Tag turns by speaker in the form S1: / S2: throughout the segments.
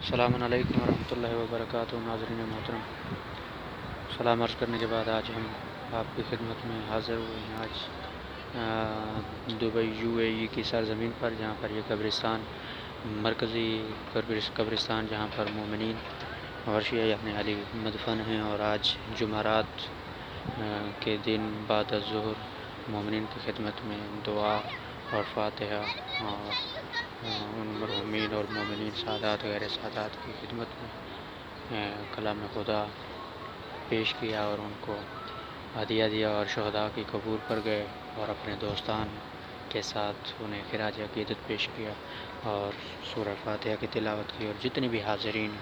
S1: السلام علیکم ورحمۃ اللہ وبرکاتہ۔ ناظرین محترم، سلام عرض کرنے کے بعد آج ہم آپ کی خدمت میں حاضر ہوئے ہیں۔ آج دبئی UAE کی سرزمین پر، جہاں پر یہ قبرستان، مرکزی قبرستان، جہاں پر مومنین اور شیعہ یعنی علی مدفن ہیں، اور آج جمعرات کے دن بعد الظہر مومنین کی خدمت میں دعا اور فاتحہ اور ان مرحومین اور مومنین سادات غیر سادات کی خدمت میں کلام خدا پیش کیا اور ان کو ہدیہ دیا، اور شہداء کی قبور پر گئے اور اپنے دوستان کے ساتھ انہیں خراج عقیدت پیش کیا اور سورہ فاتحہ کی تلاوت کی، اور جتنے بھی حاضرین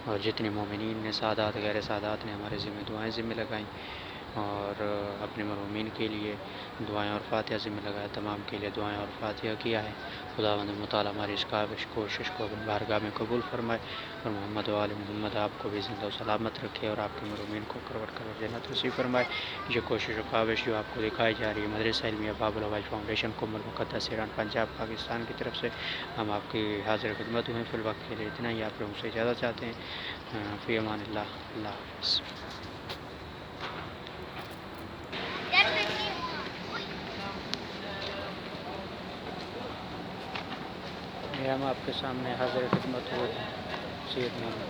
S1: اور جتنے مومنین نے، سادات غیر سادات نے ہمارے ذمہ دعائیں ذمہ لگائیں اور اپنے مرحومین کے لیے دعائیں اور فاتحہ ذمہ لگایا، تمام کے لیے دعائیں اور فاتحہ کیا ہے۔ خداوند مطالعہ ہماری اس کاوش کوشش کو اپنی بارگاہ میں قبول فرمائے، اور محمد و آل محمد آپ کو بھی زندہ و سلامت رکھے، اور آپ کے مرحومین کو کروٹ کر جنت نصیب فرمائے۔ یہ کوشش و کاوش جو آپ کو دکھائی جا رہی ہے مدرسہ علمیہ باب الحوائج فاؤنڈیشن قم المقدس ایران پنجاب پاکستان کی طرف سے، ہم آپ کی حاضر خدمت ہوئے۔ فی الوقت کے لیے اتنا ہی، آپ لوگوں سے اجازت چاہتے ہیں۔ فی امان اللہ، اللہ حافظ۔ یہ ہم آپ کے سامنے حاضر خدمت ہوئے ہیں، سید محمد